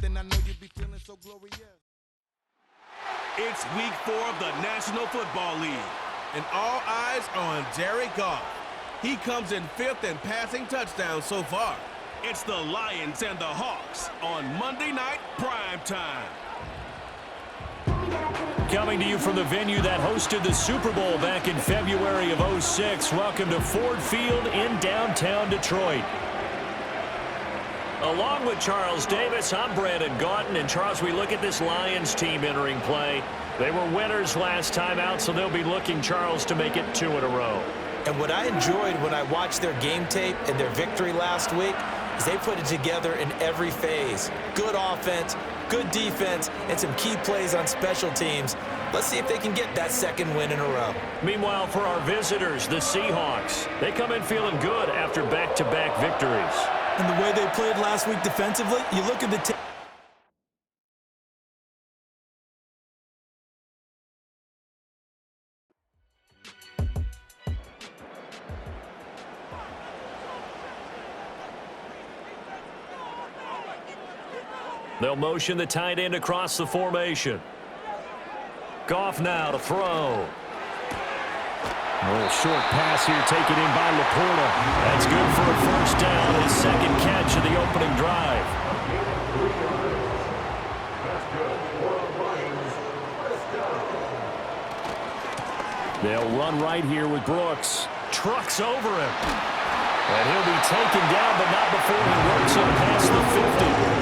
then I know you'll be feeling so glorious. It's week 4 of the National Football League, and all eyes are on Jared Goff. He comes in 5th in passing touchdowns so far. It's the Lions and the Hawks on Monday Night Prime Time. Coming to you from the venue that hosted the Super Bowl back in February of '06. Welcome to Ford Field in downtown Detroit. Along with Charles Davis, I'm Brandon Gaudin. And Charles, we look at this Lions team entering play. They were winners last time out, so they'll be looking, Charles, to make it 2 in a row. And what I enjoyed when I watched their game tape and their victory last week is they put it together in every phase. Good offense, good defense, and some key plays on special teams. Let's see if they can get that 2nd win in a row. Meanwhile, for our visitors, the Seahawks, they come in feeling good after back-to-back victories. And the way they played last week defensively, you look at the tape. They'll motion the tight end across the formation. Goff now to throw. A little short pass here taken in by Laporta. That's good for a first down, his 2nd catch of the opening drive. They'll run right here with Brooks. Trucks over him. And he'll be taken down, but not before he works it past the 50.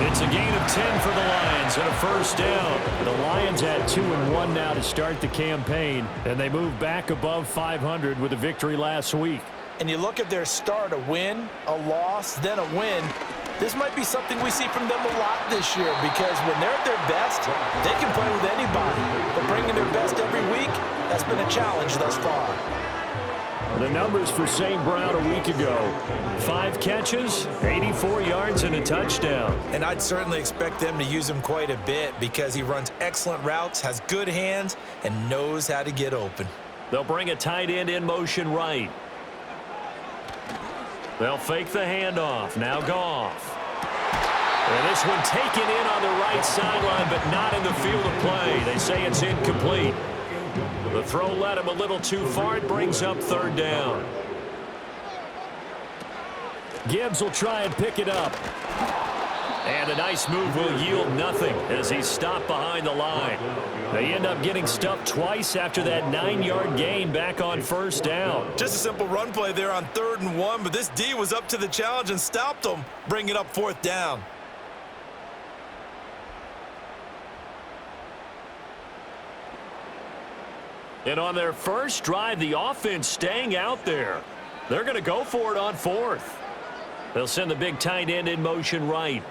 It's a gain of 10 for the Lions and a first down. The Lions had 2-1 now to start the campaign, and they move back above 500 with a victory last week. And you look at their start, a win, a loss, then a win. This might be something we see from them a lot this year because when they're at their best, they can play with anybody. But bringing their best every week, that's been a challenge thus far. The numbers for St. Brown a week ago: 5 catches, 84 yards, and a touchdown. And I'd certainly expect them to use him quite a bit because he runs excellent routes, has good hands, and knows how to get open. They'll bring a tight end in motion right. They'll fake the handoff. Now Goff. And this one taken in on the right sideline, but not in the field of play. They say it's incomplete. The throw led him a little too far. It brings up 3rd down. Gibbs will try and pick it up. And a nice move will yield nothing as he's stopped behind the line. They end up getting stuffed twice after that 9-yard gain back on first down. Just a simple run play there on 3rd and 1, but this D was up to the challenge and stopped them, bringing up 4th down. And on their first drive, the offense staying out there. They're going to go for it on 4th. They'll send the big tight end in motion right.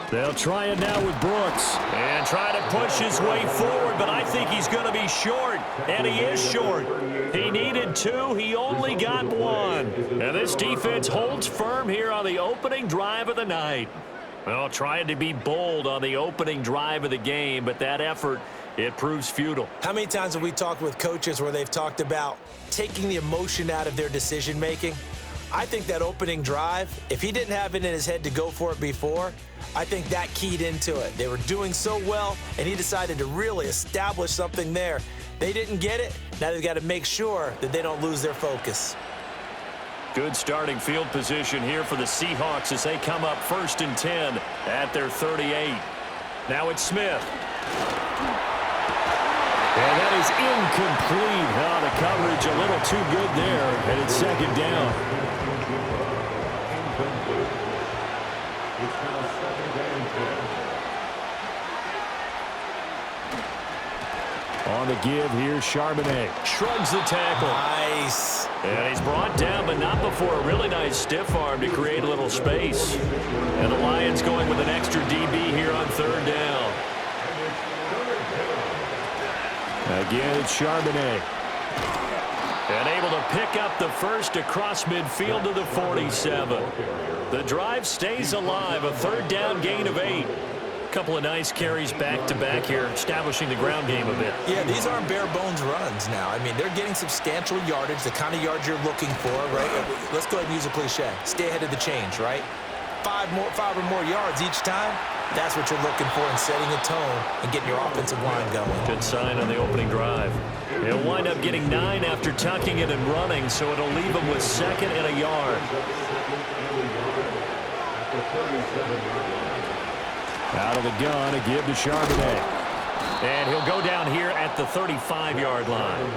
They'll try it now with Brooks. And try to push his way forward, but I think he's going to be short. And he is short. He needed 2. He only got 1. And this defense holds firm here on the opening drive of the night. Well, trying to be bold on the opening drive of the game, but that effort, it proves futile. How many times have we talked with coaches where they've talked about taking the emotion out of their decision-making? I think that opening drive, if he didn't have it in his head to go for it before, I think that keyed into it. They were doing so well, and he decided to really establish something there. They didn't get it. Now they've got to make sure that they don't lose their focus. Good starting field position here for the Seahawks as they come up 1st and 10 at their 38. Now it's Smith. And that is incomplete. Oh, the coverage a little too good there, and it's 2nd down. On the give here, Charbonnet shrugs the tackle. Nice. And he's brought down, but not before a really nice stiff arm to create a little space. And the Lions going with an extra DB here on 3rd down. Again, it's Charbonnet. And able to pick up the first across midfield to the 47. The drive stays alive, a 3rd down gain of 8. Couple of nice carries back-to-back here, establishing the ground game a bit. Yeah, these aren't bare-bones runs now. I mean, they're getting substantial yardage, the kind of yards you're looking for, right? Let's go ahead and use a cliche. Stay ahead of the change, right? five or more yards each time, that's what you're looking for in setting a tone and getting your offensive line going. Good sign on the opening drive. He'll wind up getting 9 after tucking it and running, so it'll leave him with 2nd and a yard. Out of the gun, a give to Charbonnet. And he'll go down here at the 35-yard line.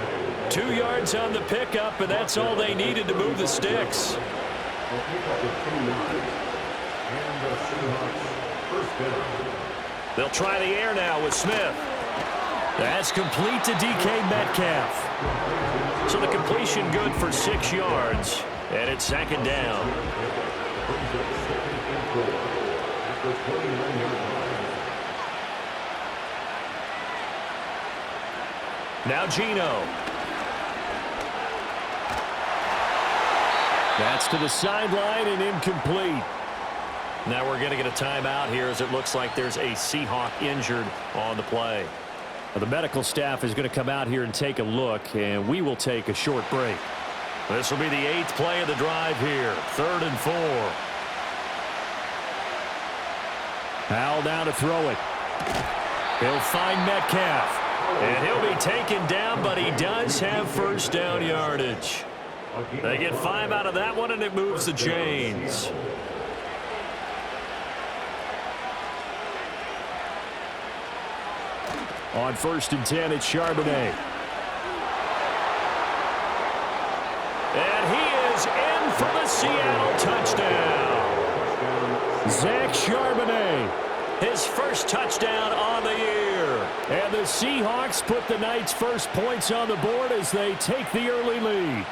2 yards on the pickup, and that's all they needed to move the sticks. They'll try the air now with Smith. That's complete to DK Metcalf. So the completion good for 6 yards, and it's 2nd down. Now Geno. That's to the sideline and incomplete. Now we're going to get a timeout here as it looks like there's a Seahawk injured on the play. The medical staff is going to come out here and take a look, and we will take a short break. This will be the 8th play of the drive here. 3rd and 4. Howell down to throw it. He'll find Metcalf. And he'll be taken down, but he does have 1st down yardage. They get 5 out of that one, and it moves the chains. On 1st and 10, it's Charbonnet. And he is in for the Seattle touchdown. Zach Charbonnet, his 1st touchdown on the year. And the Seahawks put the night's first points on the board as they take the early lead.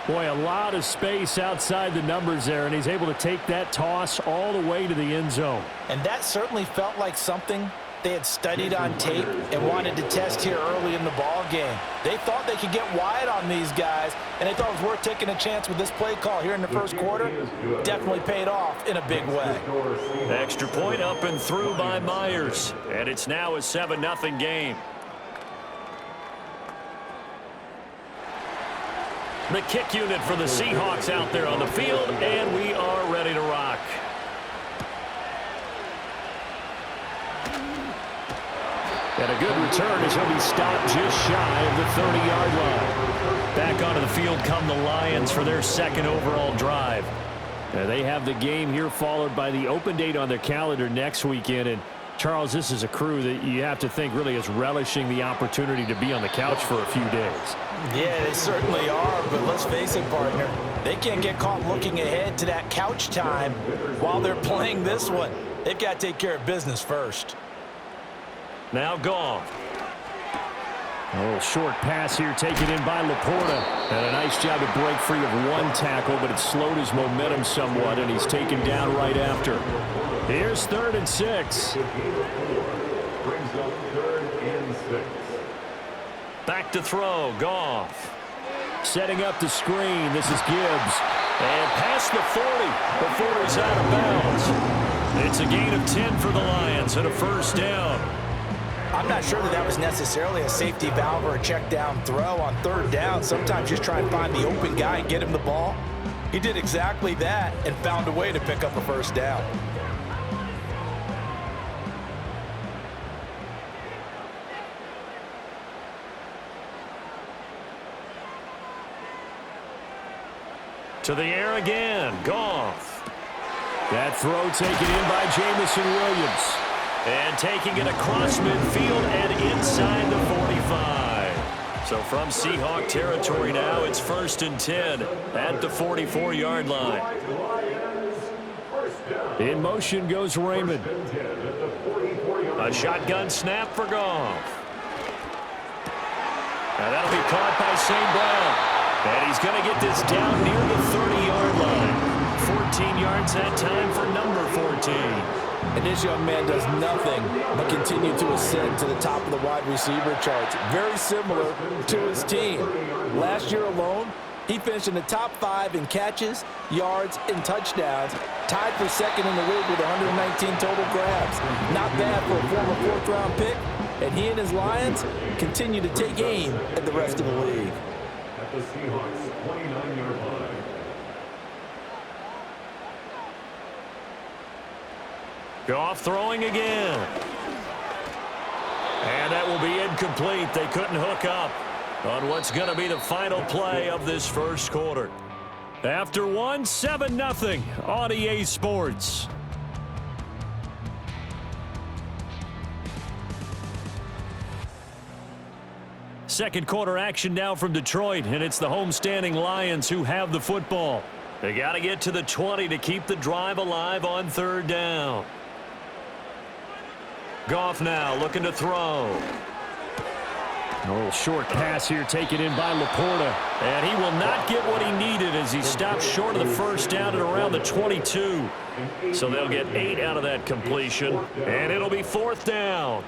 Boy, a lot of space outside the numbers there, and he's able to take that toss all the way to the end zone. And that certainly felt like something they had studied on tape and wanted to test here early in the ball game. They thought they could get wide on these guys, and they thought it was worth taking a chance with this play call here in the 1st quarter. Definitely paid off in a big way. Extra point up and through by Myers, and it's now a 7-0 game. The kick unit for the Seahawks out there on the field, and we are ready to rock. And a good return as he'll be stopped just shy of the 30-yard line. Back onto the field come the Lions for their 2nd overall drive. They have the game here followed by the open date on their calendar next weekend. And Charles, this is a crew that you have to think really is relishing the opportunity to be on the couch for a few days. Yeah, they certainly are, but let's face it, partner. They can't get caught looking ahead to that couch time while they're playing this one. They've got to take care of business first. Now Goff. A little short pass here taken in by Laporta. And a nice job to break free of 1 tackle, but it slowed his momentum somewhat, and he's taken down right after. Here's 3rd and 6. Back to throw, Goff. Setting up the screen, this is Gibbs. And past the 40 before he's out of bounds. It's a gain of 10 for the Lions and a 1st down. I'm not sure that was necessarily a safety valve or a check down throw on 3rd down. Sometimes just try and find the open guy and get him the ball. He did exactly that and found a way to pick up a 1st down. To the air again, Goff. That throw taken in by Jamison Williams. And taking it across midfield and inside the 45. So from Seahawk territory now, it's 1st and 10 at the 44-yard line. In motion goes Raymond. A shotgun snap for Goff. And that'll be caught by St. Brown. And he's going to get this down near the 30-yard line. 14 yards that time for number 14. And this young man does nothing but continue to ascend to the top of the wide receiver charts. Very similar to his team. Last year alone, he finished in the top 5 in catches, yards, and touchdowns. Tied for 2nd in the league with 119 total grabs. Not bad for a former 4th-round pick. And he and his Lions continue to take aim at the rest of the league. At the Seahawks' 29-yard line. Goff throwing again. And that will be incomplete. They couldn't hook up on what's going to be the final play of this first quarter. After one, 7-0 on EA Sports. Second quarter action now from Detroit, and it's the homestanding Lions who have the football. They got to get to the 20 to keep the drive alive on third down. Goff now looking to throw. A little short pass here taken in by Laporta. And he will not get what he needed as he stops short of the first down at around the 22. So they'll get 8 out of that completion. And it'll be fourth down.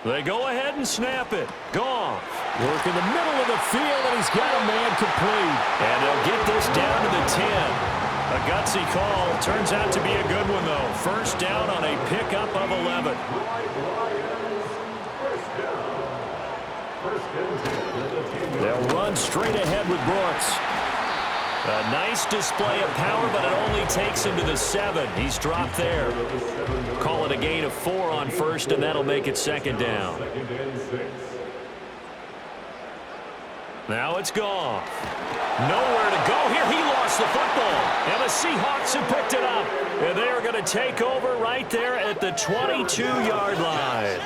They go ahead and snap it. Goff. Work in the middle of the field, and he's got a man complete. And they'll get this down to the 10. A gutsy call. Turns out to be a good one, though. First down on a pickup of 11. They'll run straight ahead with Brooks. A nice display of power, but it only takes him to the 7. He's dropped there. Call it a gain of 4 on first, and that'll make it second down. Now it's Goff. Nowhere to go here. He lost the football. And the Seahawks have picked it up. And they are going to take over right there at the 22-yard line.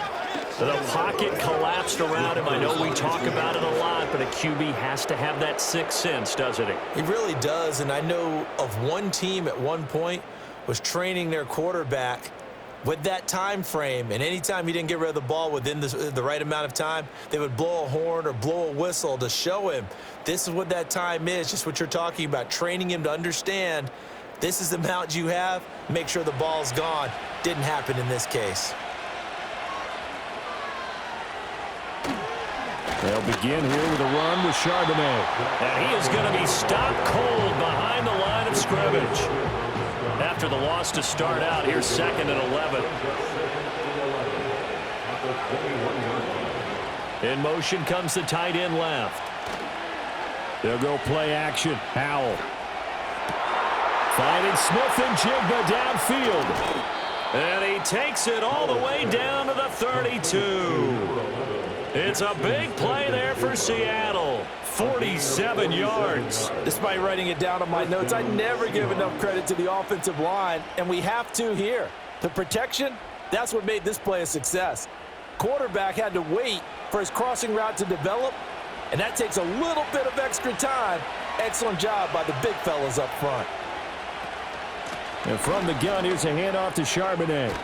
The pocket collapsed around him. I know we talk about it a lot, but a QB has to have that sixth sense, doesn't he? He really does, and I know of one team at one point was training their quarterback with that time frame, and anytime he didn't get rid of the ball within the right amount of time, they would blow a horn or blow a whistle to show him this is what that time is, just what you're talking about, training him to understand this is the amount you have, make sure the ball's gone. Didn't happen in this case. They'll begin here with a run with Charbonnet. And he is going to be stopped cold behind the line of scrimmage. After the loss to start out, here's second and 11. In motion comes the tight end left. They'll go play action. Howell. Finding Smith and Jigba downfield. And he takes it all the way down to the 32. It's a big play there for Seattle. 47 yards. Despite writing it down on my notes, I never give enough credit to the offensive line, and we have to here. The protection, that's what made this play a success. Quarterback had to wait for his crossing route to develop, and that takes a little bit of extra time. Excellent job by the big fellas up front. And from the gun, here's a handoff to Charbonnet.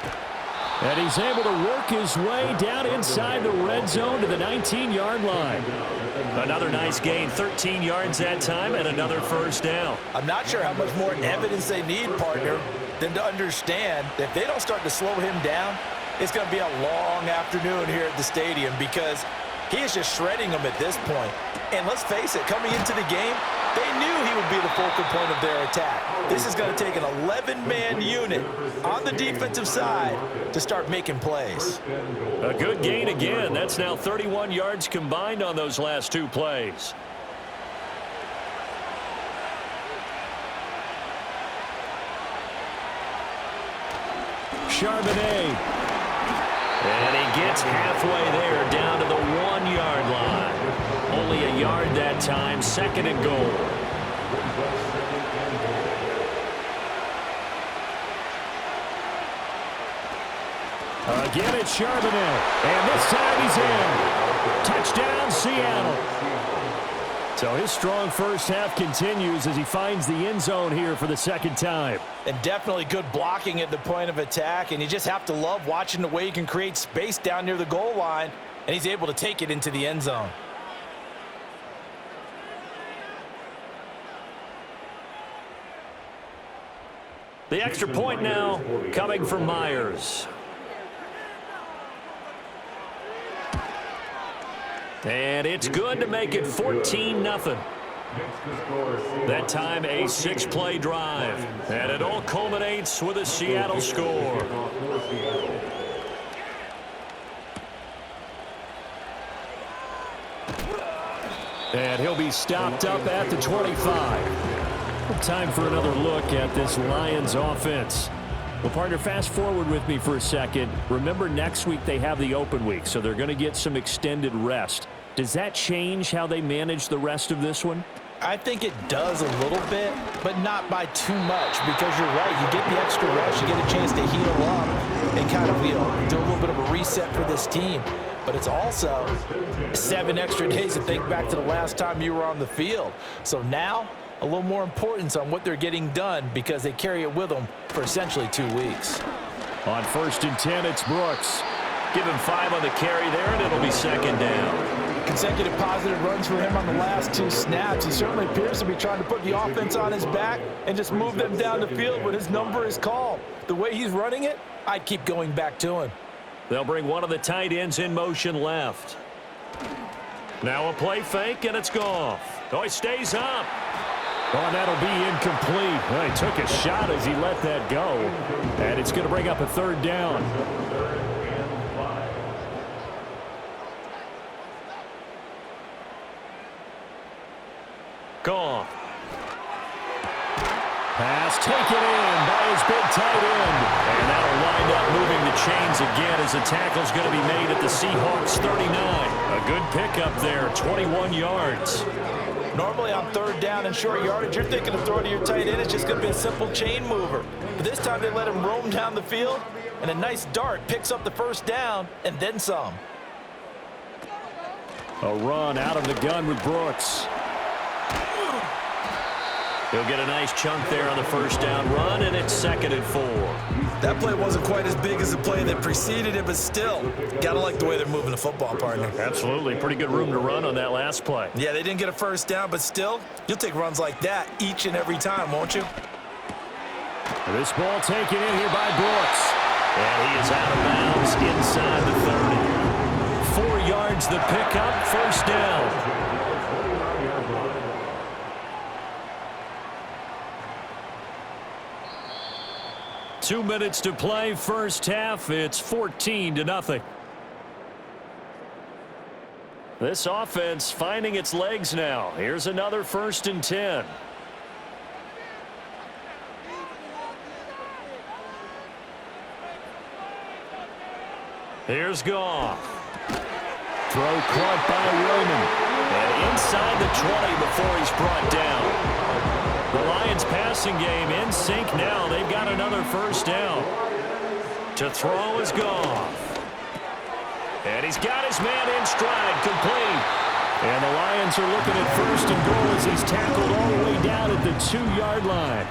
And he's able to work his way down inside the red zone to the 19-yard line. Another nice gain, 13 yards that time, and another first down. I'm not sure how much more evidence they need, partner, than to understand that if they don't start to slow him down, it's going to be a long afternoon here at the stadium because he is just shredding them at this point. And let's face it, coming into the game, they knew he would be the focal point of their attack. This is going to take an 11-man unit on the defensive side to start making plays. A good gain again. That's now 31 yards combined on those last two plays. Charbonnet. And he gets halfway there down to the 1-yard line. Only a yard that time, second and goal. Again, it's Charbonnet. And this time he's in. Touchdown, Seattle. So his strong first half continues as he finds the end zone here for the second time. And definitely good blocking at the point of attack, and you just have to love watching the way he can create space down near the goal line, and he's able to take it into the end zone. The extra point now coming from Myers. And it's good to make it 14-0. That time a 6-play drive. And it all culminates with a Seattle score. And he'll be stopped up at the 25. Time for another look at this Lions offense. Well, partner, fast forward with me for a second. Remember, next week they have the open week, so they're going to get some extended rest. Does that change how they manage the rest of this one? I think it does a little bit, but not by too much, because you're right. You get the extra rest, you get a chance to heal up and kind of, do a little bit of a reset for this team. But it's also 7 extra days to think back to the last time you were on the field. So now, a little more importance on what they're getting done because they carry it with them for essentially 2 weeks. On 1st and 10, it's Brooks. Give him 5 on the carry there, and it'll be 2nd down. Consecutive positive runs for him on the last 2 snaps. He certainly appears to be trying to put the offense on his back and just move them down the field when his number is called. The way he's running it, I'd keep going back to him. They'll bring one of the tight ends in motion left. Now a play fake, and it's Goff. Oh, he stays up. Oh, and that'll be incomplete. Well, he took a shot as he let that go. And it's going to bring up a 3rd down. Goff. Pass taken in by his big tight end. And that'll wind up moving the chains again as the tackle's going to be made at the Seahawks 39. A good pickup there, 21 yards. Normally on 3rd down and short yardage, you're thinking of throwing to your tight end. It's just going to be a simple chain mover. But this time they let him roam down the field, and a nice dart picks up the 1st down and then some. A run out of the gun with Brooks. He'll get a nice chunk there on the 1st down run, and it's 2nd and 4. That play wasn't quite as big as the play that preceded it, but still, gotta like the way they're moving the football, partner. Absolutely. Pretty good room to run on that last play. Yeah, they didn't get a 1st down, but still, you'll take runs like that each and every time, won't you? This ball taken in here by Brooks. And he is out of bounds inside the 30. 4 yards the pickup, 1st down. Two minutes to play, 1st half. It's 14-0. This offense finding its legs now. Here's another 1st and 10. Here's Goff. Throw caught by Raymond. And inside the 20 before he's brought down. The Lions passing game in sync now. They've got another 1st down. To throw is Goff. And he's got his man in stride, complete. And the Lions are looking at 1st and goal as he's tackled all the way down at the 2-yard line.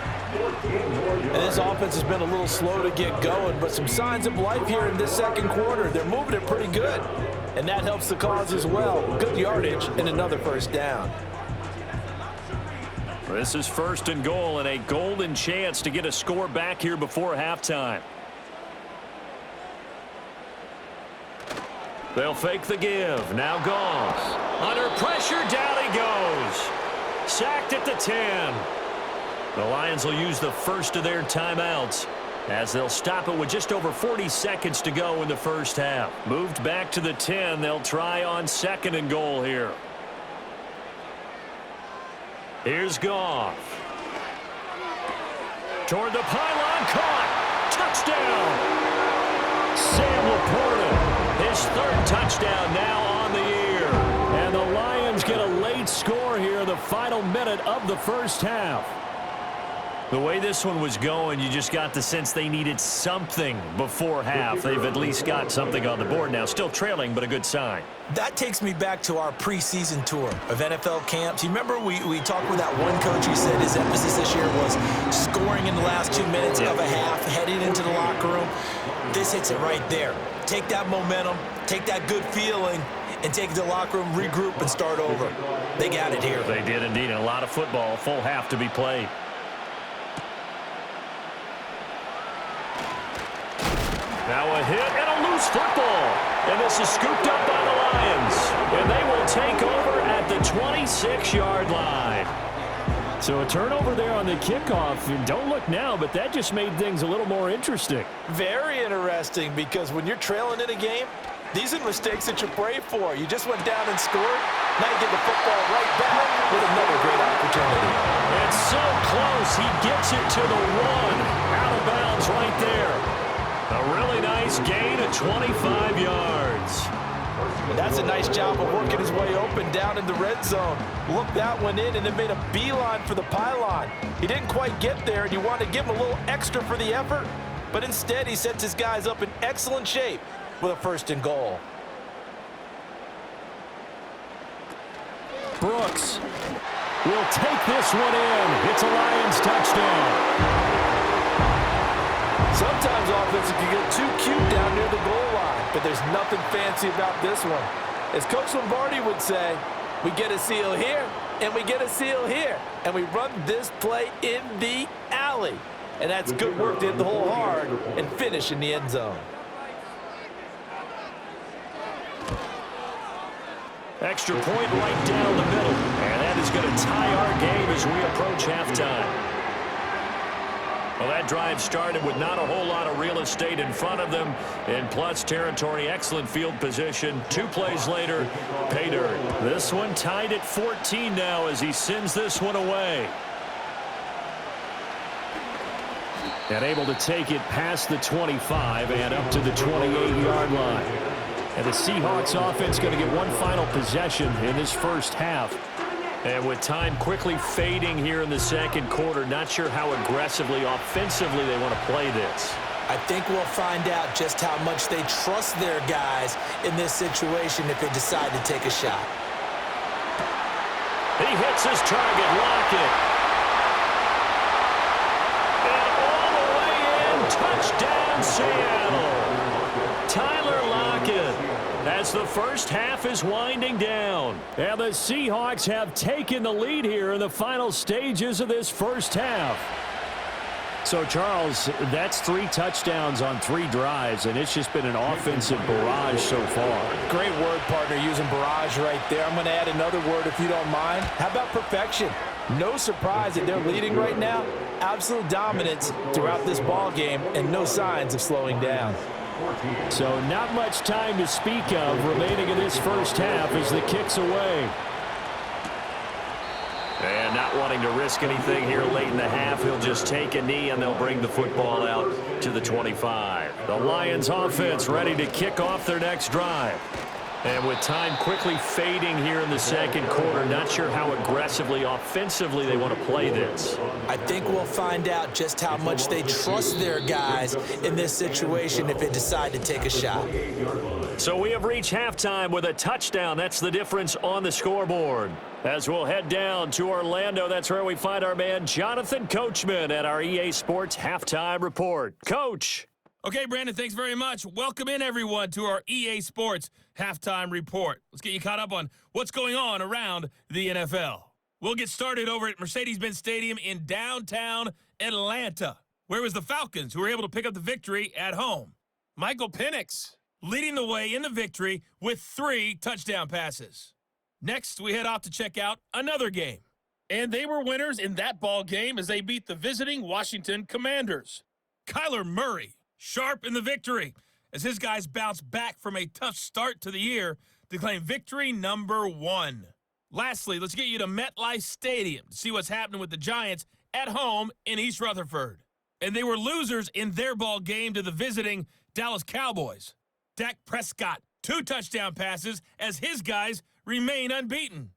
And this offense has been a little slow to get going, but some signs of life here in this 2nd quarter. They're moving it pretty good, and that helps the cause as well. Good yardage and another 1st down. This is 1st and goal and a golden chance to get a score back here before halftime. They'll fake the give. Now Goff. Under pressure, down he goes. Sacked at the 10. The Lions will use the 1st of their timeouts as they'll stop it with just over 40 seconds to go in the 1st half. Moved back to the 10. They'll try on 2nd and goal here. Here's Goff. Toward the pylon, caught. Touchdown. Sam Laporta, his 3rd touchdown now on the year. And the Lions get a late score here in the final minute of the 1st half. The way this one was going, you just got the sense they needed something before half. They've at least got something on the board now. Still trailing, but a good sign. That takes me back to our preseason tour of NFL camps. You remember we talked with that one coach who said his emphasis this year was scoring in the last 2 minutes of a half, heading into the locker room. This hits it right there. Take that momentum, take that good feeling, and take it to the locker room, regroup, and start over. They got it here. They did indeed, and a lot of football, full half to be played. Now a hit and a loose football. And this is scooped up by the Lions. And they will take over at the 26-yard line. So a turnover there on the kickoff. And don't look now, but that just made things a little more interesting. Very interesting, because when you're trailing in a game, These are the mistakes that you pray for. You just went down and scored. Now you get the football right back with another great opportunity. It's so close. He gets it to the 1. Out of bounds right there. A really nice gain of 25 yards. And that's a nice job of working his way open down in the red zone. Looked that one in and then made a beeline for the pylon. He didn't quite get there, and you want to give him a little extra for the effort, but instead he sets his guys up in excellent shape with a 1st and goal. Brooks will take this one in. It's a Lions touchdown. Sometimes offenses can get too cute down near the goal line, but there's nothing fancy about this one. As Coach Lombardi would say, we get a seal here, and we get a seal here, and we run this play in the alley. And that's good work to hit the hole hard and finish in the end zone. Extra point right down the middle. And that is going to tie our game as we approach halftime. Well, that drive started with not a whole lot of real estate in front of them. In plus territory, excellent field position. 2 plays later, pay dirt. This one tied at 14 now as he sends this one away. And able to take it past the 25 and up to the 28-yard line. And the Seahawks offense going to get one final possession in this first half. And with time quickly fading here in the second quarter, not sure how aggressively, offensively they want to play this. I think we'll find out just how much they trust their guys in this situation if they decide to take a shot. He hits his target, Lockett. And all the way in, touchdown Seattle. Tyler Lockett. As the first half is winding down. And the Seahawks have taken the lead here in the final stages of this first half. So, Charles, that's 3 touchdowns on 3 drives, and it's just been an offensive barrage so far. Great word, partner, using barrage right there. I'm going to add another word if you don't mind. How about perfection? No surprise that they're leading right now. Absolute dominance throughout this ball game and no signs of slowing down. So not much time to speak of remaining in this first half as the kick's away. And not wanting to risk anything here late in the half, he'll just take a knee and they'll bring the football out to the 25. The Lions offense ready to kick off their next drive. And with time quickly fading here in the second quarter, not sure how aggressively, offensively they want to play this. I think we'll find out just how much they trust their guys in this situation if they decide to take a shot. So we have reached halftime with a touchdown. That's the difference on the scoreboard. As we'll head down to Orlando, that's where we find our man Jonathan Coachman at our EA Sports Halftime Report. Coach. Okay, Brandon, thanks very much. Welcome in, everyone, to our EA Sports Halftime Report. Let's get you caught up on what's going on around the NFL. We'll get started over at Mercedes-Benz Stadium in downtown Atlanta, where it was the Falcons who were able to pick up the victory at home. Michael Penix leading the way in the victory with 3 touchdown passes. Next, we head off to check out another game. And they were winners in that ball game as they beat the visiting Washington Commanders. Kyler Murray sharp in the victory as his guys bounce back from a tough start to the year to claim victory number 1. Lastly, let's get you to MetLife Stadium to see what's happening with the Giants at home in East Rutherford. And they were losers in their ball game to the visiting Dallas Cowboys. Dak Prescott, 2 touchdown passes as his guys remain unbeaten.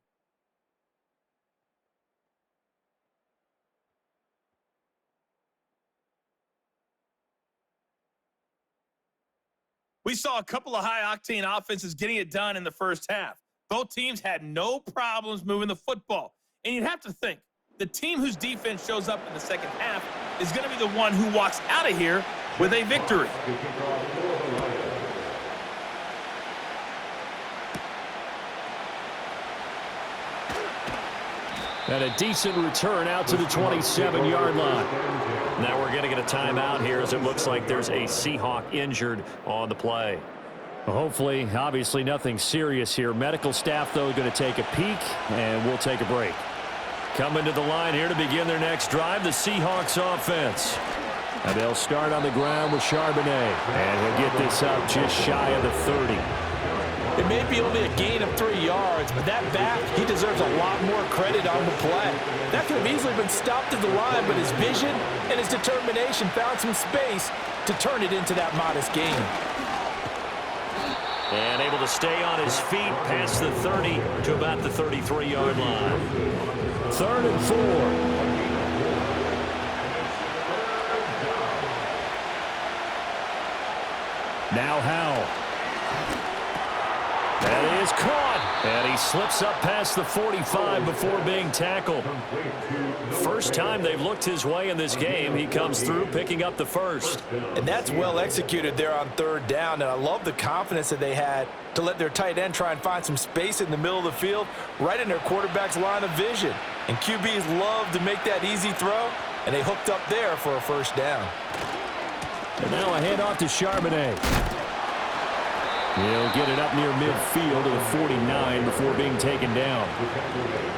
We saw a couple of high-octane offenses getting it done in the first half. Both teams had no problems moving the football. And you'd have to think, the team whose defense shows up in the second half is going to be the one who walks out of here with a victory. And a decent return out to the 27-yard line. Now we're going to get a timeout here as it looks like there's a Seahawk injured on the play. Well, hopefully, obviously nothing serious here. Medical staff, though, going to take a peek, and we'll take a break. Coming to the line here to begin their next drive, the Seahawks offense. And they'll start on the ground with Charbonnet. And he'll get this up just shy of the 30. It may be only a gain of 3 yards, but that back, he deserves a lot more credit on the play. That could have easily been stopped at the line, but his vision and his determination found some space to turn it into that modest gain. And able to stay on his feet past the 30 to about the 33-yard line. 3rd and 4. Now Howell. That is caught. And he slips up past the 45 before being tackled. First time they've looked his way in this game. He comes through picking up the first. And that's well executed there on 3rd down. And I love the confidence that they had to let their tight end try and find some space in the middle of the field, right in their quarterback's line of vision. And QBs love to make that easy throw, and they hooked up there for a first down. And now a handoff to Charbonnet. He'll get it up near midfield to the 49 before being taken down.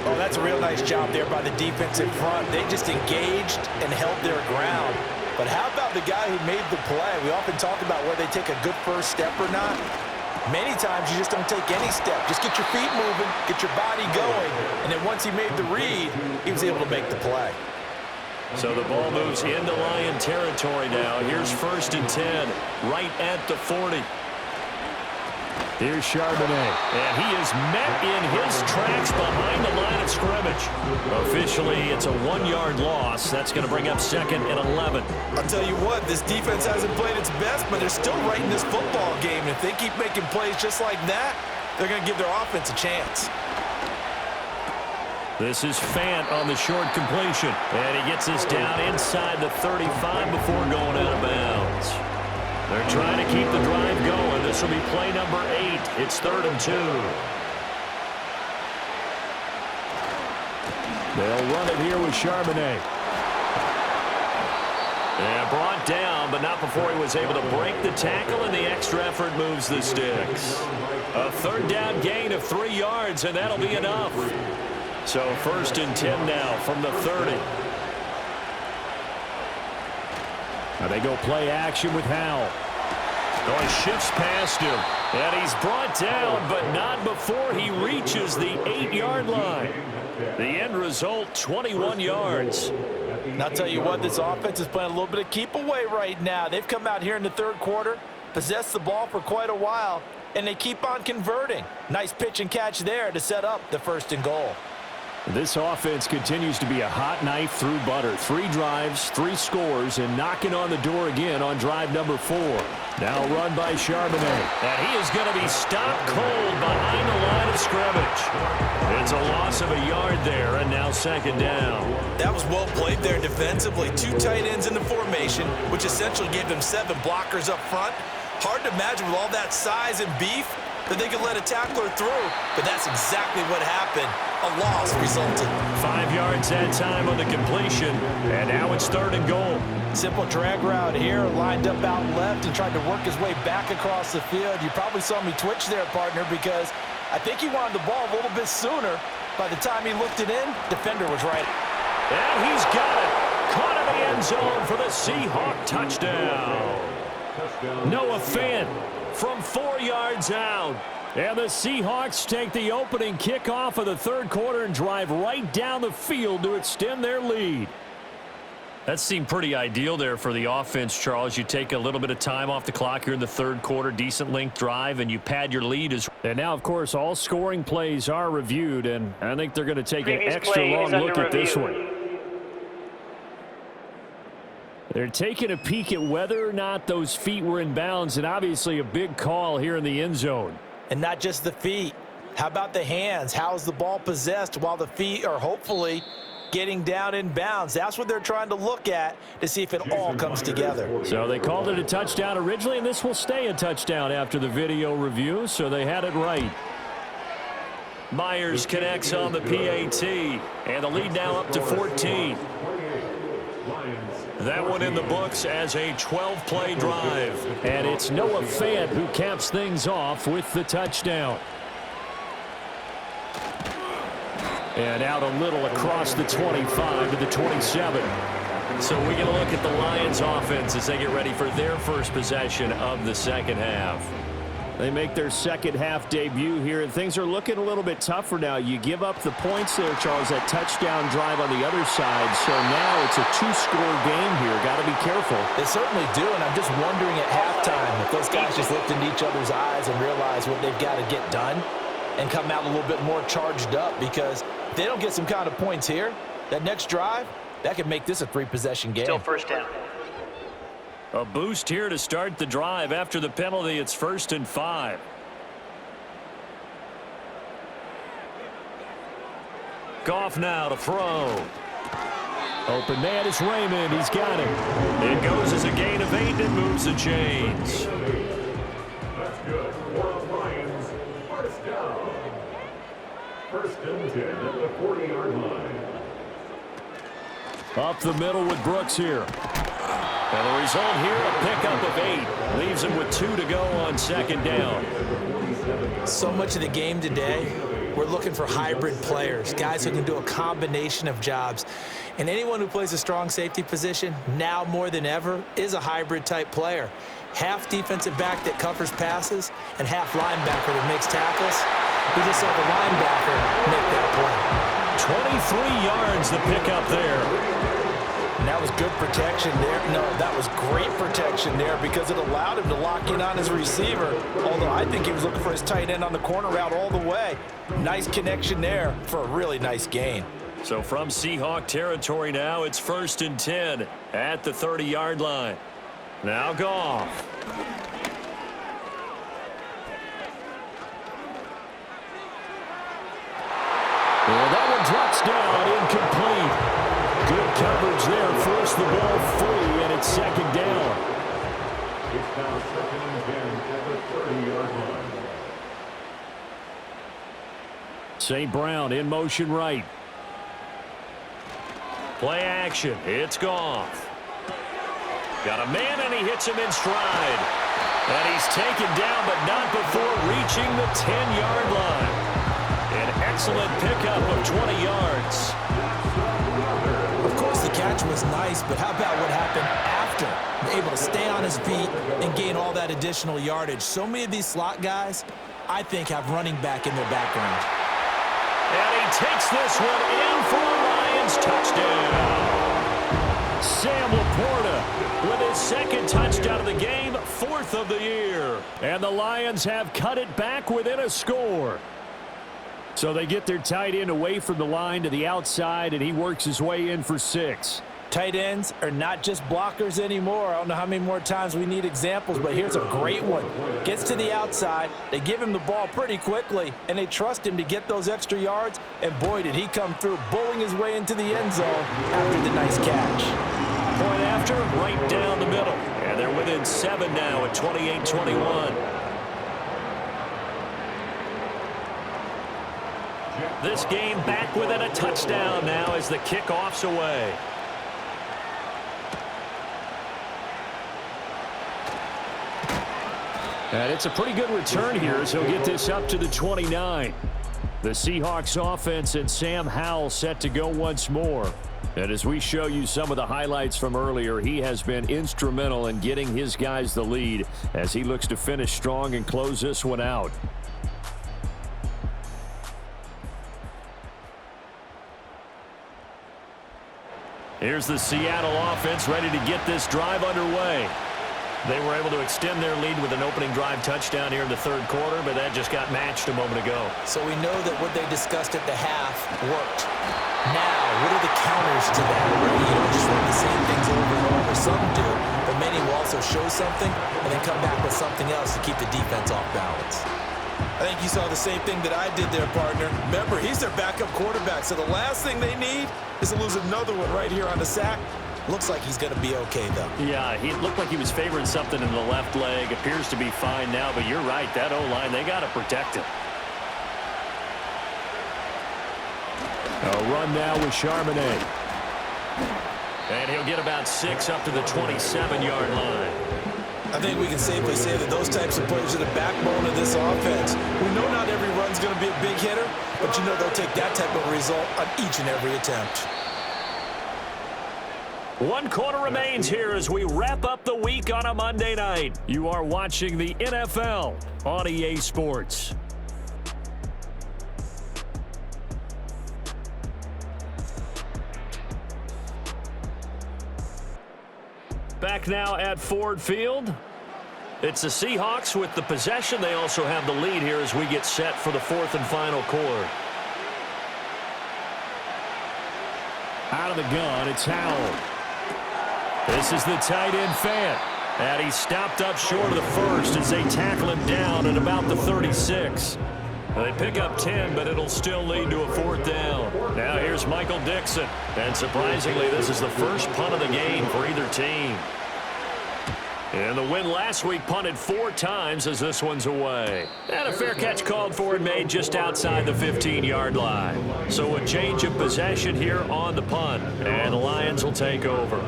Oh, that's a real nice job there by the defense in front. They just engaged and held their ground. But how about the guy who made the play? We often talk about whether they take a good first step or not. Many times you just don't take any step. Just get your feet moving, get your body going, and then once he made the read, he was able to make the play. So the ball moves into Lion territory now. Here's 1st and 10, right at the 40. Here's Charbonnet, and he is met in his tracks behind the line of scrimmage. Officially, it's a 1-yard loss. That's going to bring up 2nd and 11. I'll tell you what, this defense hasn't played its best, but they're still right in this football game. And if they keep making plays just like that, they're going to give their offense a chance. This is Fant on the short completion, and he gets this down inside the 35 before going out of bounds. They're trying to keep the drive going. This will be play number 8. It's 3rd and 2. They'll run it here with Charbonnet. And brought down, but not before he was able to break the tackle, and the extra effort moves the sticks. A 3rd down gain of 3 yards, and that'll be enough. So 1st and 10 now from the 30. Now they go play action with Howell. Oh, he shifts past him. And he's brought down, but not before he reaches the 8-yard line. The end result, 21 yards. And I'll tell you what, this offense is playing a little bit of keep away right now. They've come out here in the 3rd quarter, possessed the ball for quite a while, and they keep on converting. Nice pitch and catch there to set up the 1st and goal. This offense continues to be a hot knife through butter. 3 drives, 3 scores, and knocking on the door again on drive number 4. Now run by Charbonnet. And he is going to be stopped cold behind the line of scrimmage. It's a loss of a yard there, and now 2nd down. That was well played there defensively. 2 tight ends in the formation, which essentially gave them 7 blockers up front. Hard to imagine with all that size and beef that they could let a tackler through, but that's exactly what happened. A loss resulted. 5 yards that time on the completion, and now it's 3rd and goal. Simple drag route here, lined up out left and tried to work his way back across the field. You probably saw me twitch there, partner, because I think he wanted the ball a little bit sooner. By the time he looked it in, defender was right. And he's got it. Caught in the end zone for the Seahawks touchdown. Noah Fant from 4 yards out. And the Seahawks take the opening kickoff of the 3rd quarter and drive right down the field to extend their lead. That seemed pretty ideal there for the offense, Charles. You take a little bit of time off the clock here in the 3rd quarter, decent length drive, and you pad your lead. And now, of course, all scoring plays are reviewed, and I think they're going to take an extra long look at this one. They're taking a peek at whether or not those feet were in bounds, and obviously a big call here in the end zone. And not just the feet. How about the hands? How's the ball possessed while the feet are hopefully getting down in bounds? That's what they're trying to look at to see if it all comes together. So they called it a touchdown originally, and this will stay a touchdown after the video review, so they had it right. Myers connects on the PAT, and the lead now up to 14. That one in the books as a 12-play drive. And it's Noah Fant who caps things off with the touchdown. And out a little across the 25 to the 27. So we get a look at the Lions offense as they get ready for their first possession of the 2nd half. They make their second half debut here, and things are looking a little bit tougher now. You give up the points there, Charles, that touchdown drive on the other side. So now it's a two-score game here. Got to be careful. They certainly do, and I'm just wondering at halftime if those guys just looked into each other's eyes and realize what they've got to get done and come out a little bit more charged up, because if they don't get some kind of points here, that next drive, that could make this a three-possession game. Still first down. A boost here to start the drive. After the penalty, it's 1st and 5. Goff now to throw. Open man is Raymond. He's got it. It goes as a gain of 8 and moves the chains. That's good. For the Lions, first down. 1st and 10 at the 40-yard line. Up the middle with Brooks here. And the result here, a pickup of 8. Leaves him with 2 to go on 2nd down. So much of the game today, we're looking for hybrid players, guys who can do a combination of jobs. And anyone who plays a strong safety position, now more than ever, is a hybrid type player. Half defensive back that covers passes and half linebacker that makes tackles. We just saw the linebacker make that play. 23 yards the pickup there. And that was good protection there. No, that was great protection there because it allowed him to lock in on his receiver. Although I think he was looking for his tight end on the corner route all the way. Nice connection there for a really nice gain. So from Seahawk territory now, it's 1st and 10 at the 30-yard line. Now Goff. Well, that one drops down, incomplete. Good coverage there, forced the ball free, and it's 2nd down. It's now 2nd and 10 at the 30-yard line. St. Brown in motion right. Play action. It's Goff. Got a man, and he hits him in stride. And he's taken down, but not before reaching the 10-yard line. An excellent pickup of 20 yards. Of course, the catch was nice, but how about what happened after? Able to stay on his feet and gain all that additional yardage. So many of these slot guys, I think, have running back in their background. And he takes this one in for a Lions touchdown. Sam Laporta with his 2nd touchdown of the game, 4th of the year. And the Lions have cut it back within a score. So they get their tight end away from the line to the outside, and he works his way in for 6. Tight ends are not just blockers anymore. I don't know how many more times we need examples, but here's a great one. Gets to the outside, they give him the ball pretty quickly, and they trust him to get those extra yards, and boy, did he come through, bowling his way into the end zone after the nice catch. Point after, right down the middle. And they're within 7 now at 28-21. This game back within a touchdown now as the kickoff's away. And it's a pretty good return here as he'll get this up to the 29. The Seahawks offense and Sam Howell set to go once more. And as we show you some of the highlights from earlier, he has been instrumental in getting his guys the lead as he looks to finish strong and close this one out. Here's the Seattle offense ready to get this drive underway. They were able to extend their lead with an opening drive touchdown here in the 3rd quarter, but that just got matched a moment ago. So we know that what they discussed at the half worked. Now, what are the counters to that? Where you don't just run the same things over and over. Some do, but many will also show something and then come back with something else to keep the defense off balance. I think you saw the same thing that I did there, partner. Remember, he's their backup quarterback, so the last thing they need is to lose another one right here on the sack. Looks like he's going to be okay, though. Yeah, he looked like he was favoring something in the left leg. Appears to be fine now, but you're right. That O-line, they got to protect him. A run now with Charbonnet. And he'll get about 6 up to the 27-yard line. I think we can safely say that those types of players are the backbone of this offense. We know not every run's going to be a big hitter, but you know they'll take that type of result on each and every attempt. 1 quarter remains here as we wrap up the week on a Monday night. You are watching the NFL on EA Sports. Back now at Ford Field. It's the Seahawks with the possession. They also have the lead here as we get set for the 4th and final quarter. Out of the gun, it's Howell. This is the tight end Fant. And he's stopped up short of the first as they tackle him down at about the 36. They pick up 10, but it'll still lead to a 4th down. Now here's Michael Dixon. And surprisingly, this is the first punt of the game for either team. And the win last week punted 4 times as this one's away. And a fair catch called for and made just outside the 15-yard line. So a change of possession here on the punt. And the Lions will take over.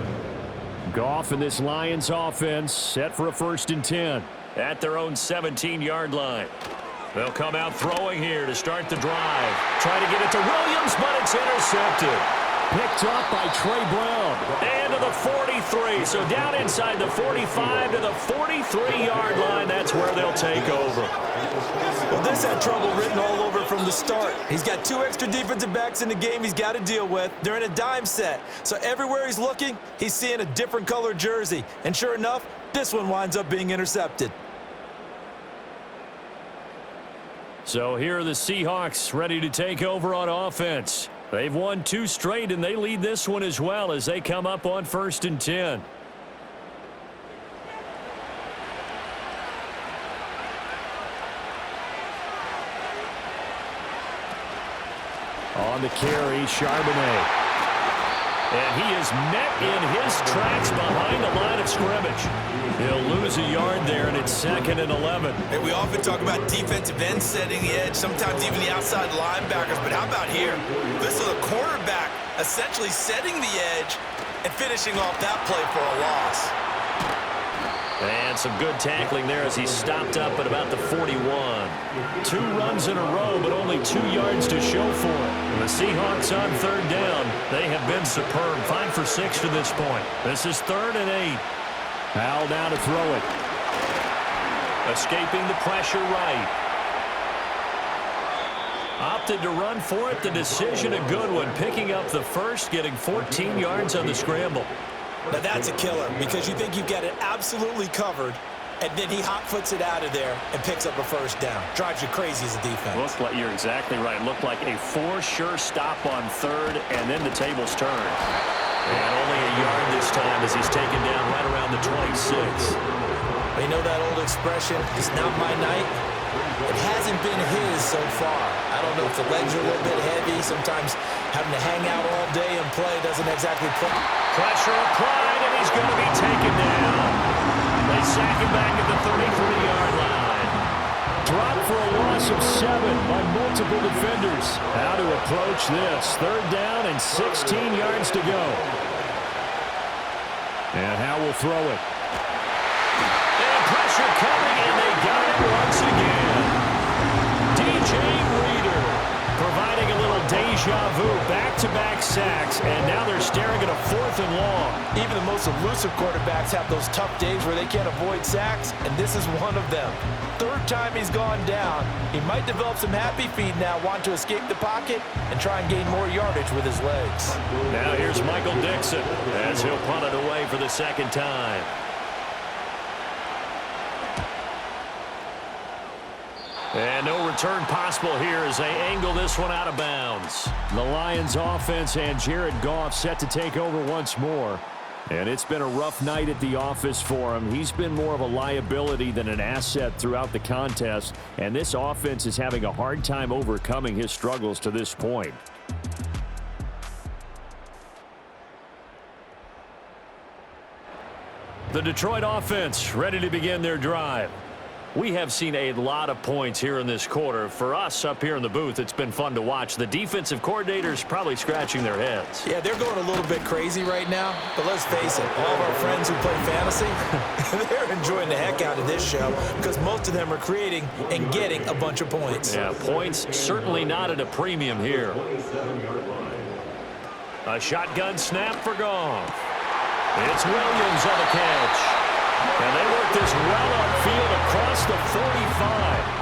Goff and this Lions offense set for a 1st and 10 at their own 17-yard line. They'll come out throwing here to start the drive. Try to get it to Williams, but it's intercepted. Picked up by Trey Brown. And to the 43. So down inside the 45 to the 43-yard line. That's where they'll take over. Well, this had trouble written all over from the start. He's got 2 extra defensive backs in the game he's got to deal with. They're in a dime set. So everywhere he's looking, he's seeing a different color jersey. And sure enough, this one winds up being intercepted. So here are the Seahawks ready to take over on offense. They've won 2 straight, and they lead this one as well as they come up on 1st and 10. On the carry, Charbonnet. And he is met in his tracks behind the line of scrimmage. He'll lose a yard there, and it's 2nd and 11. And we often talk about defensive ends setting the edge, sometimes even the outside linebackers. But how about here? This is a cornerback essentially setting the edge and finishing off that play for a loss. And some good tackling there as he stopped up at about the 41. 2 runs in a row, but only 2 yards to show for it. And the Seahawks on 3rd down. They have been superb. 5 for 6 to this point. This is 3rd and 8. Howell down to throw it. Escaping the pressure right. Opted to run for it. The decision a good one. Picking up the first, getting 14 yards on the scramble. Now that's a killer because you think you've got it absolutely covered, and then he hot-foots it out of there and picks up a 1st down. Drives you crazy as a defense. Looked like, you're exactly right. Looked like a for-sure stop on 3rd, and then the tables turned. And only a yard this time as he's taken down right around the 26. You know that old expression, it's not my night? It hasn't been his so far. I don't know if the legs are a little bit heavy. Sometimes having to hang out all day and play doesn't exactly play. Pressure applied, and he's going to be taken down. They sack him back at the 33-yard line. Dropped for a loss of 7 by multiple defenders. How to approach this. 3rd down and 16 yards to go. And Howell will throw it. And pressure coming, and they got it once again. DJ Reader providing a little deja vu, back-to-back sacks, and now they're staring at a 4th and long. Even the most elusive quarterbacks have those tough days where they can't avoid sacks, and this is one of them. 3rd time he's gone down. He might develop some happy feet now, want to escape the pocket and try and gain more yardage with his legs. Now here's Michael Dixon as he'll punt it away for the 2nd time. And no return possible here as they angle this one out of bounds. The Lions offense and Jared Goff set to take over once more. And it's been a rough night at the office for him. He's been more of a liability than an asset throughout the contest. And this offense is having a hard time overcoming his struggles to this point. The Detroit offense ready to begin their drive. We have seen a lot of points here in this quarter. For us up here in the booth, it's been fun to watch. The defensive coordinators probably scratching their heads. Yeah, they're going a little bit crazy right now. But let's face it, all of our friends who play fantasy, they're enjoying the heck out of this show because most of them are creating and getting a bunch of points. Yeah, points certainly not at a premium here. A shotgun snap for Goff. It's Williams on the catch. And they work this well upfield across the 45.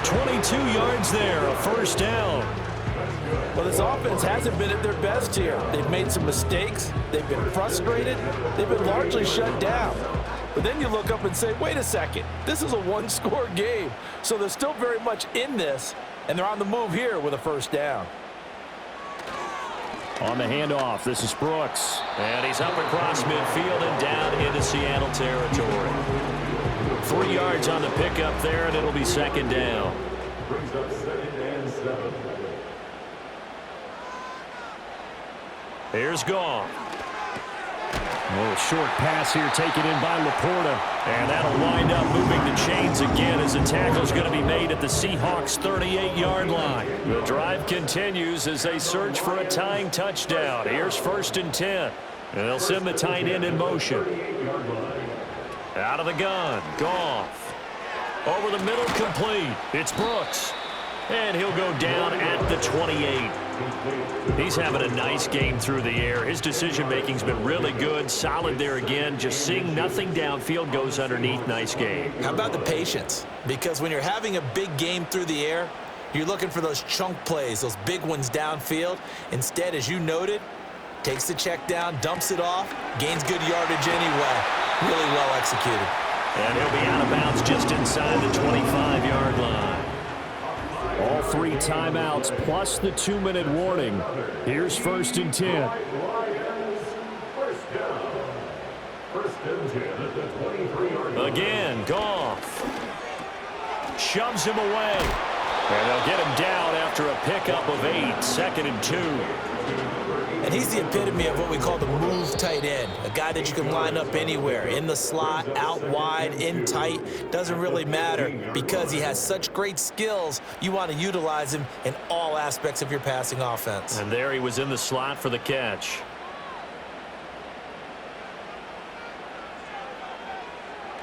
22 yards there, a first down. Well, this offense hasn't been at their best here. They've made some mistakes. They've been frustrated. They've been largely shut down. But then you look up and say, wait a second, this is a one-score game. So they're still very much in this, and they're on the move here with a first down. On the handoff, this is Brooks. And he's up across midfield and down into Seattle territory. 3 yards on the pickup there, and it'll be second down. Brings up 2nd and 7. Here's Goff. A little short pass here taken in by Laporta. And that'll wind up moving the chains again as the tackle's going to be made at the Seahawks 38-yard line. The drive continues as they search for a tying touchdown. Here's 1st and 10. And they'll send the tight end in motion. Out of the gun, Goff. Over the middle, complete. It's Brooks. And he'll go down at the 28. He's having a nice game through the air. His decision-making's been really good. Solid there again. Just seeing nothing downfield goes underneath. Nice game. How about the patience? Because when you're having a big game through the air, you're looking for those chunk plays, those big ones downfield. Instead, as you noted, takes the check down, dumps it off, gains good yardage anyway. Really well executed. And he'll be out of bounds just inside the 25-yard line. All 3 timeouts plus the 2-minute warning. Here's 1st and 10. Lions, first down. 1st and 10 at the 23-yard line. Again, Goff. Shoves him away. And they'll get him down after a pickup of 8. 2nd and 2. And he's the epitome of what we call the move tight end, a guy that you can line up anywhere, in the slot, out wide, in tight. Doesn't really matter because he has such great skills. You want to utilize him in all aspects of your passing offense. And there he was in the slot for the catch.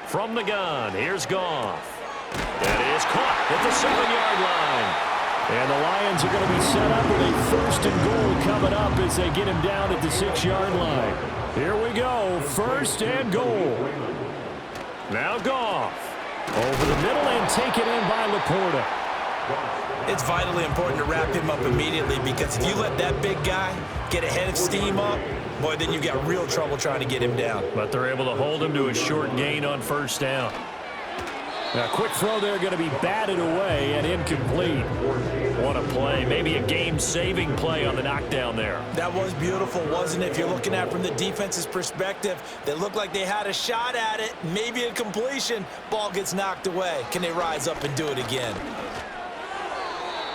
From the gun, here's Goff. That is caught at the 7-yard line. And the Lions are going to be set up with a 1st and goal coming up as they get him down at the 6-yard line. Here we go, 1st and goal. Now Goff. Over the middle and taken in by Laporta. It's vitally important to wrap him up immediately because if you let that big guy get a head of steam up, boy, then you've got real trouble trying to get him down. But they're able to hold him to a short gain on 1st down. Now, quick throw there going to be batted away and incomplete. What a play. Maybe a game-saving play on the knockdown there. That was beautiful, wasn't it? If you're looking at it from the defense's perspective, they looked like they had a shot at it, maybe a completion. Ball gets knocked away. Can they rise up and do it again?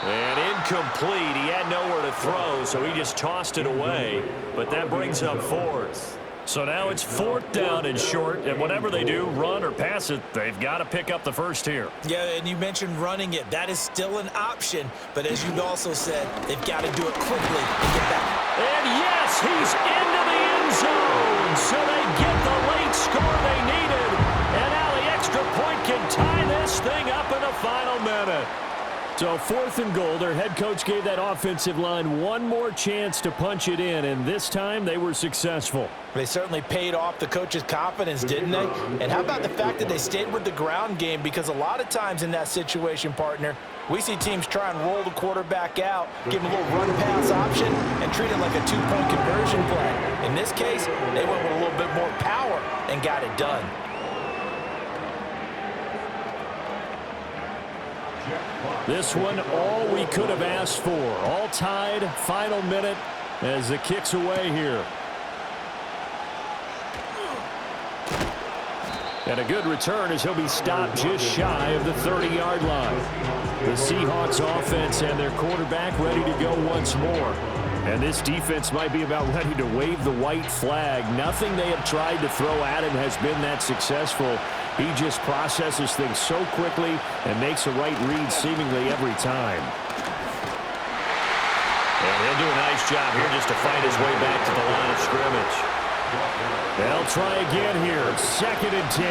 And incomplete. He had nowhere to throw, so he just tossed it away. But that brings up 4th. So now it's 4th down and short, and whatever they do, run or pass it, they've got to pick up the 1st here. Yeah, and you mentioned running it. That is still an option, but as you also said, they've got to do it quickly and get back. And yes, he's into the end zone, so they get the late score they needed, and now the extra point can tie this thing up in the final minute. So 4th and goal, their head coach gave that offensive line one more chance to punch it in, and this time they were successful. They certainly paid off the coach's confidence, didn't they? And how about the fact that they stayed with the ground game? Because a lot of times in that situation, partner, we see teams try and roll the quarterback out, give him a little run-pass option, and treat it like a 2-point conversion play. In this case, they went with a little bit more power and got it done. This one, all we could have asked for. All tied, final minute as the kick's away here. And a good return as he'll be stopped just shy of the 30-yard line. The Seahawks offense and their quarterback ready to go once more. And this defense might be about ready to wave the white flag. Nothing they have tried to throw at him has been that successful. He just processes things so quickly and makes a right read seemingly every time. And he'll do a nice job here just to fight his way back to the line of scrimmage. They'll try again here. 2nd and 10.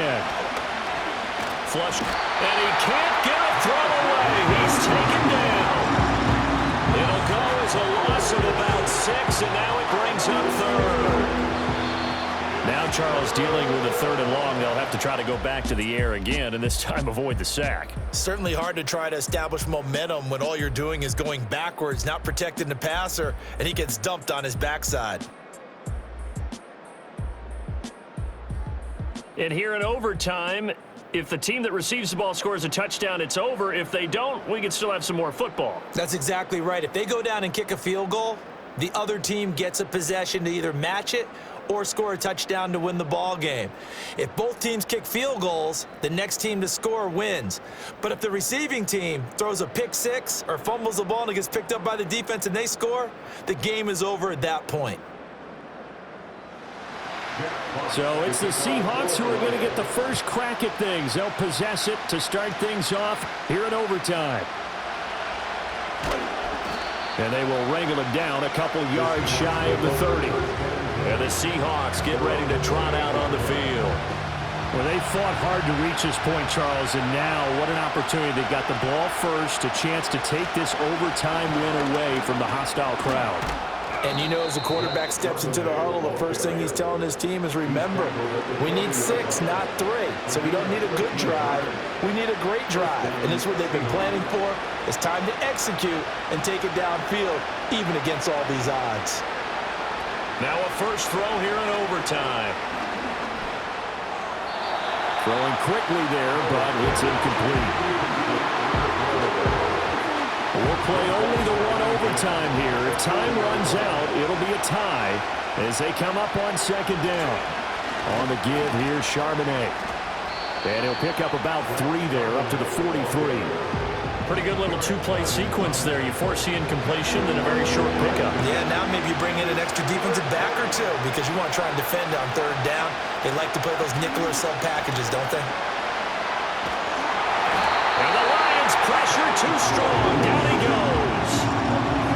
Flush. And he can't get a throw away. He's taken down. It'll go as a loss of about 6, and now it brings up 3rd. Now Charles, dealing with a 3rd and long. They'll have to try to go back to the air again, and this time avoid the sack. Certainly hard to try to establish momentum when all you're doing is going backwards, not protecting the passer, and he gets dumped on his backside. And here in overtime, if the team that receives the ball scores a touchdown, it's over. If they don't, we can still have some more football. That's exactly right. If they go down and kick a field goal, the other team gets a possession to either match it or score a touchdown to win the ball game. If both teams kick field goals, the next team to score wins. But if the receiving team throws a pick six or fumbles the ball and it gets picked up by the defense and they score, the game is over at that point. So it's the Seahawks who are going to get the first crack at things. They'll possess it to start things off here in overtime. And they will wrangle it down a couple yards shy of the 30. And the Seahawks get ready to trot out on the field. Well, they fought hard to reach this point, Charles, and now what an opportunity. They got the ball first, a chance to take this overtime win away from the hostile crowd. And you know, as the quarterback steps into the huddle, the first thing he's telling his team is, remember, we need 6, not 3. So we don't need a good drive. We need a great drive. And this is what they've been planning for. It's time to execute and take it downfield, even against all these odds. Now a first throw here in overtime. Throwing quickly there, but it's incomplete. We'll play only the one overtime here. If time runs out, it'll be a tie as they come up on 2nd down. On the give here, Charbonnet. And he'll pick up about 3 there, up to the 43. Pretty good little 2-play sequence there. You foresee incompletion, then a very short pickup. Yeah, now maybe you bring in an extra defensive back or 2 because you want to try and defend on 3rd down. They like to play those nickel or sub packages, don't they? And the Lions pressure too strong. Down he goes.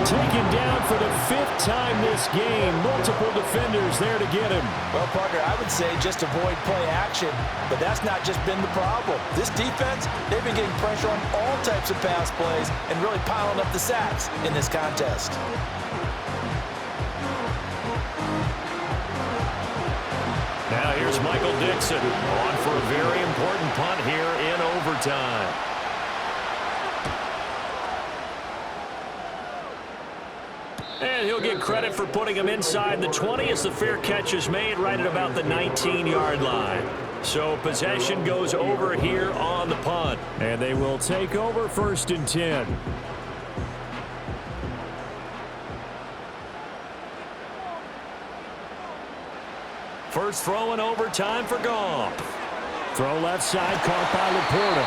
Taken down for the 5th time this game. Multiple defenders there to get him. Well, partner, I would say just avoid play action, but that's not just been the problem. This defense, they've been getting pressure on all types of pass plays and really piling up the sacks in this contest. Now here's Michael Dixon on for a very important punt here in overtime. And he'll get credit for putting him inside the 20 as the fair catch is made right at about the 19-yard line. So possession goes over here on the punt. And they will take over 1st and 10. First throw in overtime for Goff. Throw left side, caught by Laporta.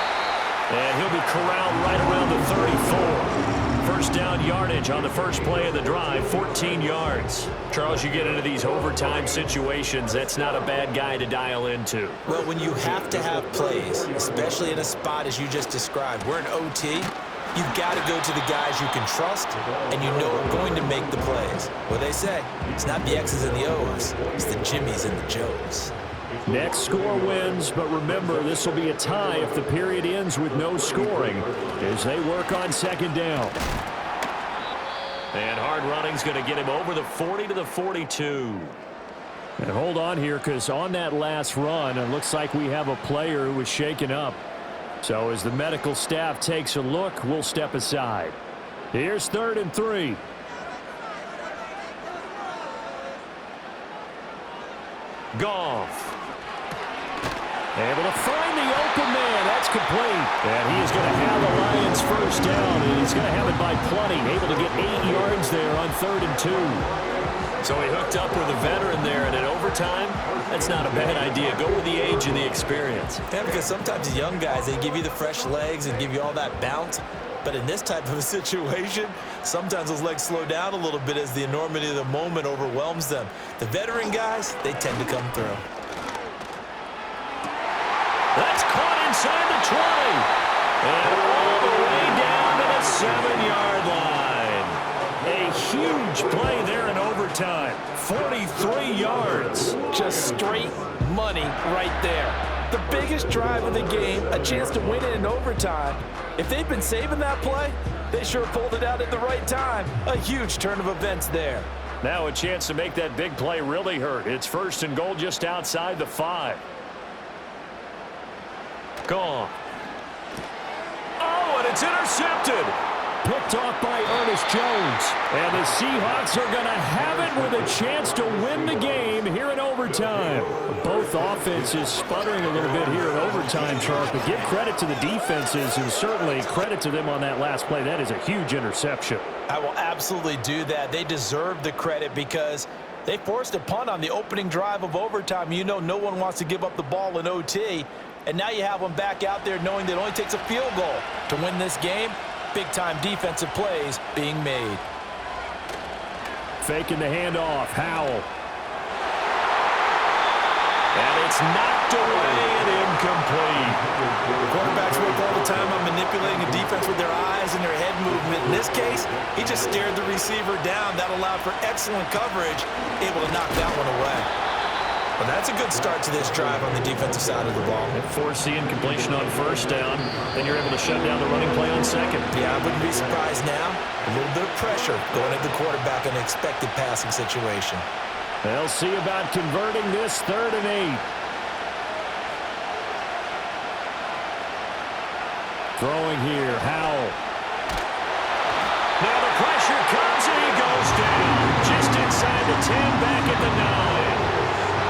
And he'll be corralled right around the 34. First down yardage on the first play of the drive, 14 yards. Charles, you get into these overtime situations, that's not a bad guy to dial into. Well, when you have to have plays, especially in a spot as you just described, we're in OT, you've got to go to the guys you can trust and you know are going to make the plays. What they say, it's not the X's and the O's, it's the Jimmys and the Joes. Next score wins, but remember, this will be a tie if the period ends with no scoring as they work on 2nd down. And hard running's going to get him over the 40 to the 42. And hold on here, because on that last run, it looks like we have a player who was shaken up. So as the medical staff takes a look, we'll step aside. Here's 3rd and 3. Goff. Able to find the open man. That's complete. And he is going to have the Lions first down. And he's going to have it by plenty. Able to get 8 yards there on 3rd and 2. So he hooked up with a veteran there. And in overtime, that's not a bad idea. Go with the age and the experience. Yeah, because sometimes the young guys, they give you the fresh legs and give you all that bounce. But in this type of a situation, sometimes those legs slow down a little bit as the enormity of the moment overwhelms them. The veteran guys, they tend to come through. That's caught inside the 20. And all the way down to the 7-yard line. A huge play there in overtime. 43 yards. Just straight money right there. The biggest drive of the game, a chance to win it in overtime. If they've been saving that play, they sure pulled it out at the right time. A huge turn of events there. Now a chance to make that big play really hurt. It's 1st and goal just outside the 5. Gone. Oh, and it's intercepted. Picked off by Ernest Jones. And the Seahawks are going to have it with a chance to win the game here in overtime. Both offenses sputtering a little bit here in overtime, Charles, but give credit to the defenses and certainly credit to them on that last play. That is a huge interception. I will absolutely do that. They deserve the credit because they forced a punt on the opening drive of overtime. You know no one wants to give up the ball in OT. And now you have them back out there knowing that it only takes a field goal to win this game. Big-time defensive plays being made. Faking the handoff. Howell. And it's knocked away and incomplete. Quarterbacks work all the time on manipulating a defense with their eyes and their head movement. In this case, he just stared the receiver down. That allowed for excellent coverage, able to knock that one away. Well, that's a good start to this drive on the defensive side of the ball. And force the incompletion on 1st down. Then you're able to shut down the running play on 2nd. Yeah, I wouldn't be surprised now. A little bit of pressure going at the quarterback in an expected passing situation. They'll see about converting this 3rd and 8. Throwing here, Howell. Now the pressure comes and he goes down. Just inside the 10, back at the 9.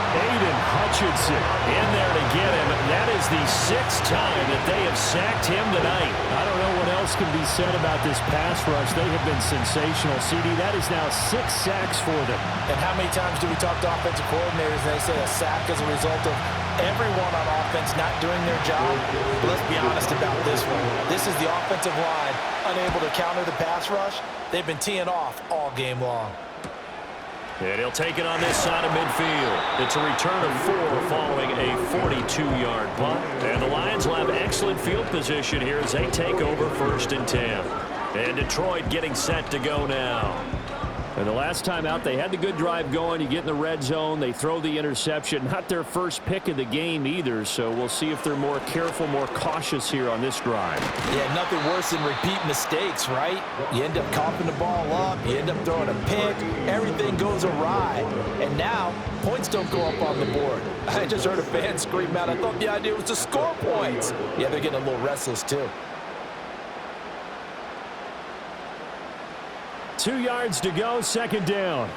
Aiden Hutchinson in there to get him. That is the 6th time that they have sacked him tonight. I don't know what else can be said about this pass rush. They have been sensational. CD, that is now 6 sacks for them. And how many times do we talk to offensive coordinators and they say a sack is a result of everyone on offense not doing their job? But let's be honest about this one. This is the offensive line unable to counter the pass rush. They've been teeing off all game long. And he'll take it on this side of midfield. It's a return of 4 following a 42-yard punt. And the Lions will have excellent field position here as they take over 1st and 10. And Detroit getting set to go now. And the last time out, they had the good drive going. You get in the red zone. They throw the interception. Not their first pick of the game either, so we'll see if they're more careful, more cautious here on this drive. Yeah, nothing worse than repeat mistakes, right? You end up coughing the ball up. You end up throwing a pick. Everything goes awry. And now, points don't go up on the board. I just heard a fan scream out. I thought the idea was to score points. Yeah, they're getting a little restless, too. 2 yards to go, 2nd down.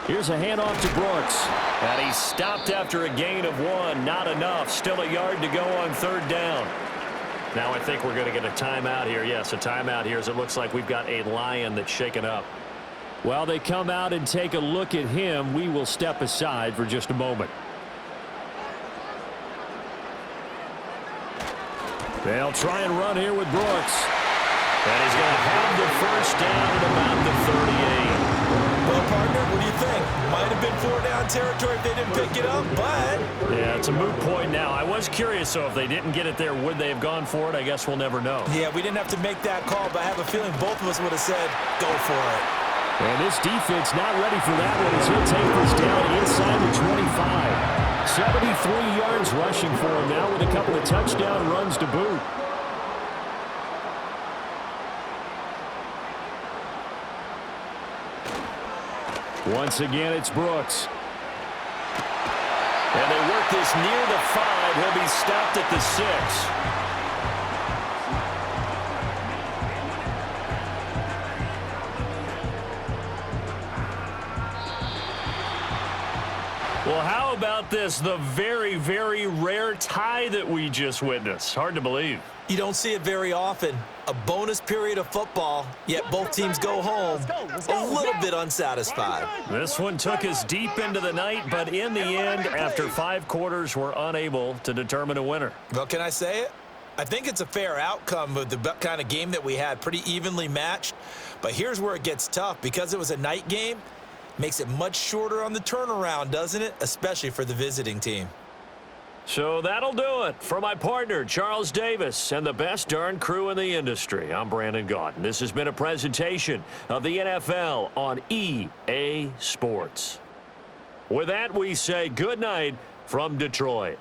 Here's a handoff to Brooks. And he's stopped after a gain of 1. Not enough. Still a yard to go on 3rd down. Now I think we're going to get a timeout here. Yes, a timeout here as it looks like we've got a Lion that's shaken up. While they come out and take a look at him, we will step aside for just a moment. They'll try and run here with Brooks. And he's going to have the 1st down at about the 38. Well, partner, what do you think? Might have been 4-down territory if they didn't pick it up, but... Yeah, it's a moot point now. I was curious, so if they didn't get it there, would they have gone for it? I guess we'll never know. Yeah, we didn't have to make that call, but I have a feeling both of us would have said, go for it. And this defense not ready for that one as he'll take this down inside the 25. 73 yards rushing for him now with a couple of touchdown runs to boot. Once again, it's Brooks. And they work this near the 5. He'll be stopped at the 6. Well, how about this? The very, very rare tie that we just witnessed. Hard to believe. You don't see it very often. A bonus period of football, yet both teams go home a little bit unsatisfied. This one took us deep into the night, but in the end, after 5 quarters, we're unable to determine a winner. Well, can I say it? I think it's a fair outcome with the kind of game that we had, pretty evenly matched. But here's where it gets tough. Because it was a night game, makes it much shorter on the turnaround, doesn't it? Especially for the visiting team. So that'll do it. For my partner, Charles Davis, and the best darn crew in the industry, I'm Brandon Gaudin. This has been a presentation of the NFL on EA Sports. With that, we say good night from Detroit.